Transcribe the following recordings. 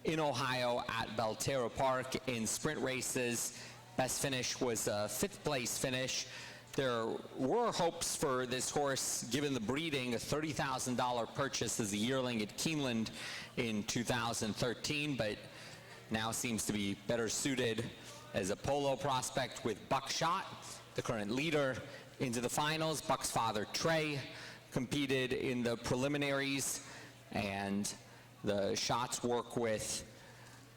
in Ohio at Belterra Park in sprint races. Best finish was a 5th place finish. There were hopes for this horse, given the breeding, a $30,000 purchase as a yearling at Keeneland in 2013, but now seems to be better suited as a polo prospect with Schott, the current leader, into the finals. Buck's father, Trey, competed in the preliminaries, and the Schotts work with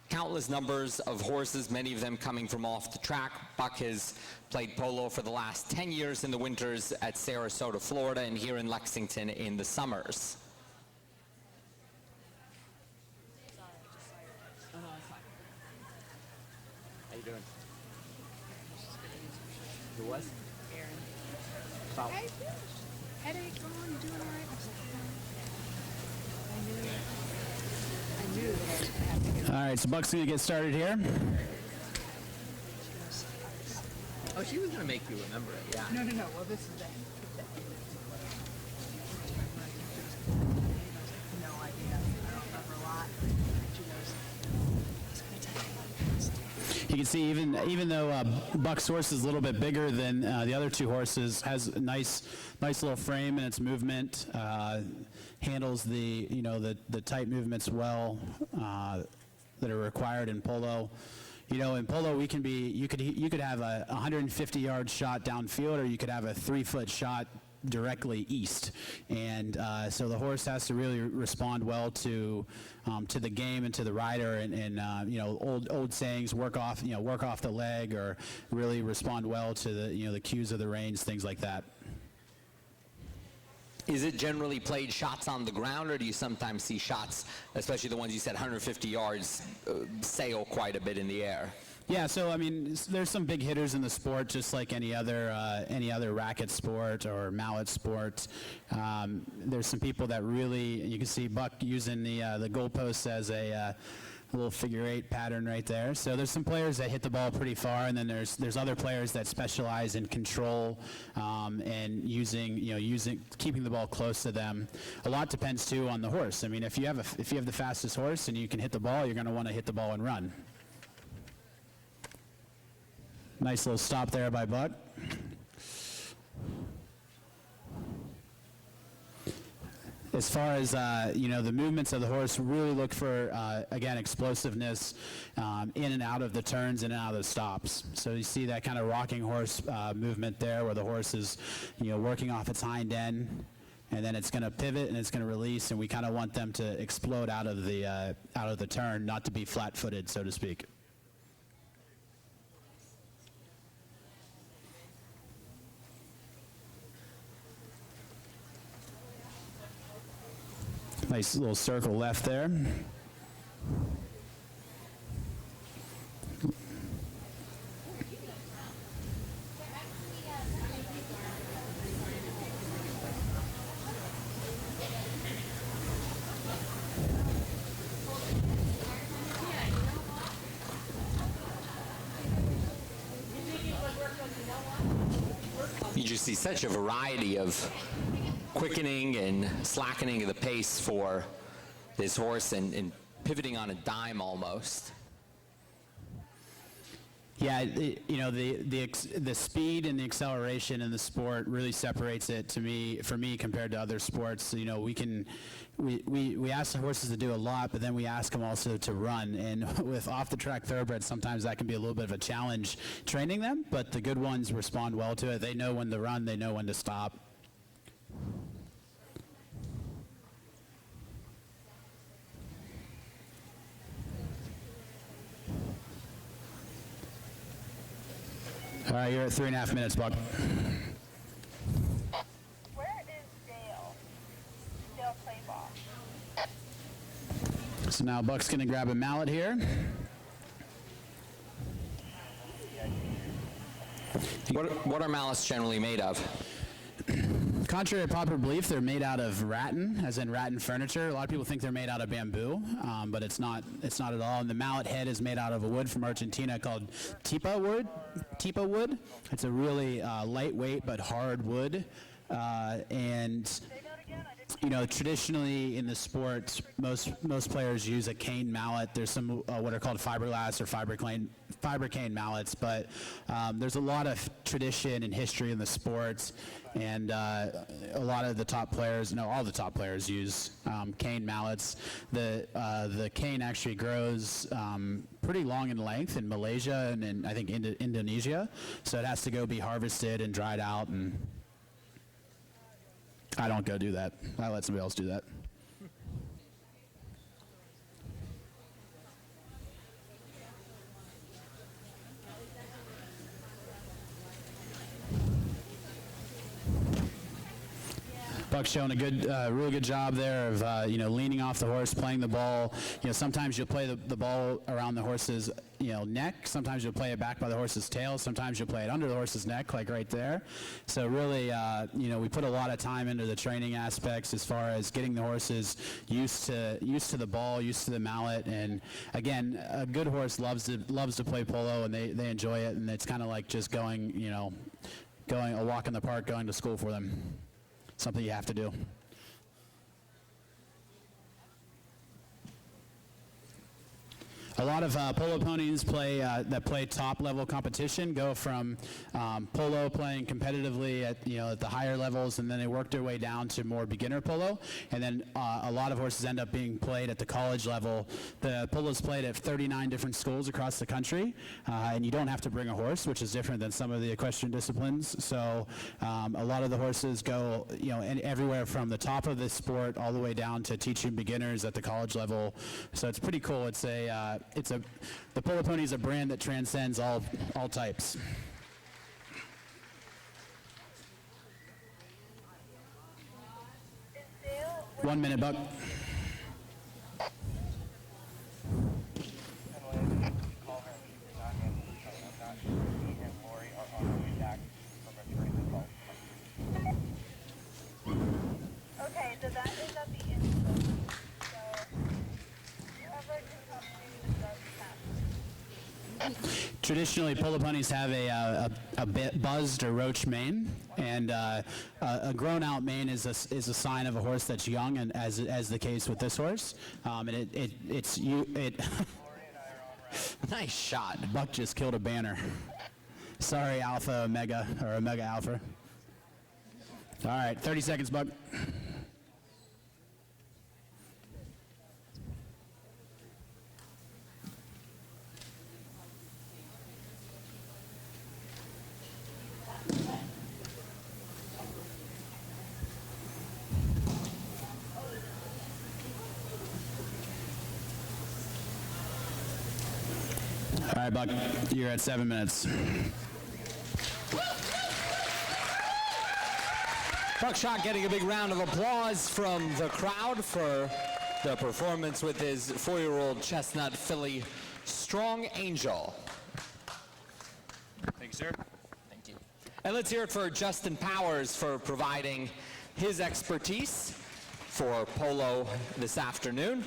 countless numbers of horses, many of them coming from off the track. Buck has played polo for the last 10 years in the winters at Sarasota, Florida, and here in Lexington in the summers. How you doing? Who was? Aaron. About Hey, headache gone, you doing all right? I knew that I was going to have to get. All right, so Buck's going to get started here. Oh, she was going to make you remember it, yeah. No. Well, this is that. No idea. I don't remember a lot. She goes, I was going to tell you. You can see even though Buck's horse is a little bit bigger than the other two horses, has a nice little frame in its movement, handles the tight movements well that are required in polo. You know, in polo, you could have a 150-yard shot downfield, or you could have a 3-foot shot directly east, and so the horse has to really respond well to the game and to the rider, and old sayings, work off the leg, or really respond well to the cues of the reins, things like that. Is it generally played shots on the ground, or do you sometimes see shots, especially the ones you said 150 yards, sail quite a bit in the air? Yeah, so I mean, there's some big hitters in the sport, just like any other racket sport or mallet sport. There's some people that really, you can see Buck using the goalposts as a little figure-8 pattern right there. So there's some players that hit the ball pretty far, and then there's other players that specialize in control and keeping the ball close to them. A lot depends too on the horse. I mean, if you have the fastest horse and you can hit the ball, you're going to want to hit the ball and run. Nice little stop there by Buck. As far as the movements of the horse, really look for again, explosiveness in and out of the turns, in and out of the stops. So you see that kind of rocking horse movement there, where the horse is working off its hind end, and then it's going to pivot and it's going to release, and we kind of want them to explode out of the turn, not to be flat-footed, so to speak. Nice little circle left there. You just see such a variety of quickening and slackening of the pace for this horse, and pivoting on a dime almost. Yeah, the speed and the acceleration in the sport really separates it for me compared to other sports. We ask the horses to do a lot, but then we ask them also to run. And with off-the-track thoroughbreds, sometimes that can be a little bit of a challenge training them, but the good ones respond well to it. They know when to run, they know when to stop. All right, you're at 3.5 minutes, Buck. Where is Dale? Dale play ball. So now Buck's going to grab a mallet here. What are mallets generally made of? Contrary to popular belief, they're made out of rattan, as in rattan furniture. A lot of people think they're made out of bamboo, but it's not at all. And the mallet head is made out of a wood from Argentina called tipa wood. It's a really lightweight but hard wood. And Traditionally in the sport, most players use a cane mallet. There's some what are called fiberglass or fiber cane mallets, but there's a lot of tradition and history in the sport, and a lot of the top players, all the top players use cane mallets. The cane actually grows pretty long in length in Malaysia and in, I think, Indonesia, so it has to go be harvested and dried out, and I don't go do that. I let somebody else do that. Buck's showing a really good job there of leaning off the horse, playing the ball. Sometimes you'll play the ball around the horse's neck. Sometimes you'll play it back by the horse's tail. Sometimes you'll play it under the horse's neck, like right there. So really, we put a lot of time into the training aspects as far as getting the horses used to the ball, used to the mallet. And again, a good horse loves to play polo, and they enjoy it. And it's kind of like just going a walk in the park, going to school for them. Something you have to do. A lot of polo ponies that play top-level competition go from polo playing competitively at the higher levels, and then they work their way down to more beginner polo. And then a lot of horses end up being played at the college level. The polo is played at 39 different schools across the country, and you don't have to bring a horse, which is different than some of the equestrian disciplines. So a lot of the horses go everywhere from the top of the sport all the way down to teaching beginners at the college level. So it's pretty cool. The Polo Pony is a brand that transcends all types. Is 1 minute, Buck. Okay, so that is at the end. So whoever can come to the Traditionally, polo ponies have a buzzed or roach mane, and a grown-out mane is a sign of a horse that's young, and as the case with this horse, and it's Nice shot. Buck just killed a banner. Sorry, Alpha Omega or Omega Alpha. All right, 30 seconds, Buck. All right, Buck, you're at 7 minutes. Buck Schott getting a big round of applause from the crowd for the performance with his 4-year-old chestnut filly, Strong Angel. Thank you, sir. Thank you. And let's hear it for Justin Powers for providing his expertise for polo this afternoon.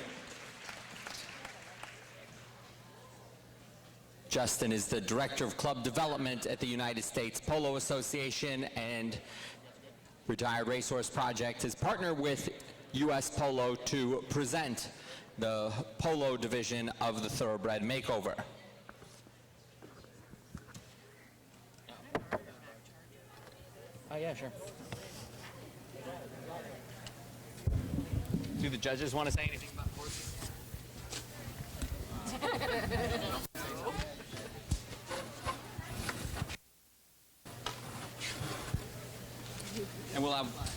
Justin is the Director of Club Development at the United States Polo Association and Retired Racehorse Project, has partnered with U.S. Polo to present the polo division of the Thoroughbred Makeover. Oh, yeah, sure. Do the judges want to say anything about horses? And we'll have